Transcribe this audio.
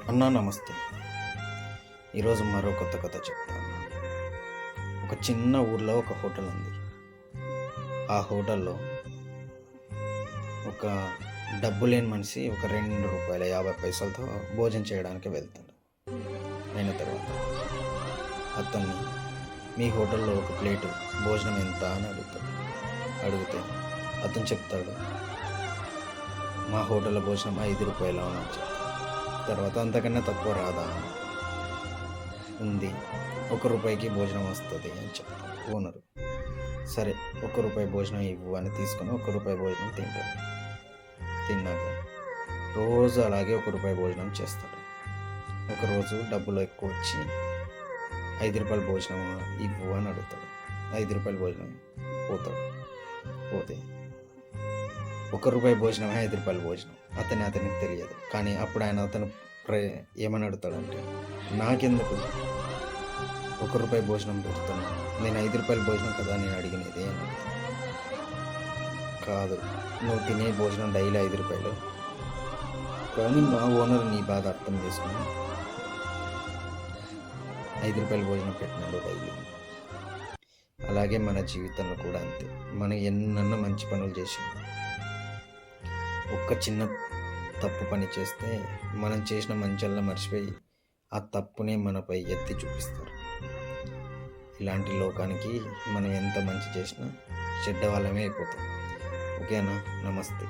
అన్నా నమస్తే. ఈరోజు మరో కొత్త కథ చెప్తాను. ఒక చిన్న ఊర్లో ఒక హోటల్ ఉంది. ఆ హోటల్లో ఒక డబ్బు లేని మనిషి ఒక ₹2.50 భోజనం చేయడానికి వెళ్తాడు. అయిన తర్వాత అతన్ని మీ హోటల్లో ఒక ప్లేటు భోజనం ఎంత అని అడిగితే అతను చెప్తాడు, మా హోటల్లో భోజనం ₹5 అని చెప్తాడు. తర్వాత అంతకన్నా తక్కువ రాదా ఉంది, ₹1 భోజనం వస్తుంది అని చెప్తాడు ఓనరు. సరే ₹1 భోజనం ఇవ్వు అని తీసుకొని ₹1 భోజనం తింటాడు. తిన్నాక రోజు అలాగే ₹1 భోజనం చేస్తాడు. ఒకరోజు డబ్బులు ఎక్కువ వచ్చి ₹5 భోజనం ఇవ్వు అని అడుగుతాడు. ₹5 భోజనం పోతే ₹1 భోజనమే ₹5 భోజనం అతనికి తెలియదు. కానీ అప్పుడు అతను ఏమని అడుగుతాడంటే, నాకెందుకు ₹1 భోజనం పెడుతున్నాను, నేను ₹5 భోజనం కదా నేను అడిగినది అని. కాదు, నువ్వు తినే భోజనం డైలీ ₹5, కానీ మా ఓనర్ నీ బాధ అర్థం చేసుకుని ₹5 భోజనం పెట్టినాడు డైలీ. అలాగే మన జీవితంలో కూడా అంతే. మనం ఎన్నెన్నో మంచి పనులు చేసి ఒక్క చిన్న తప్పు పని చేస్తే మనం చేసిన మంచల్లా మర్చిపోయి ఆ తప్పునే మనపై ఎత్తి చూపిస్తారు. ఇలాంటి లోకానికి మనం ఎంత మంచి చేసినా చెడ్డ వాళ్ళమే అయిపోతాం. ఓకేనా? నమస్తే.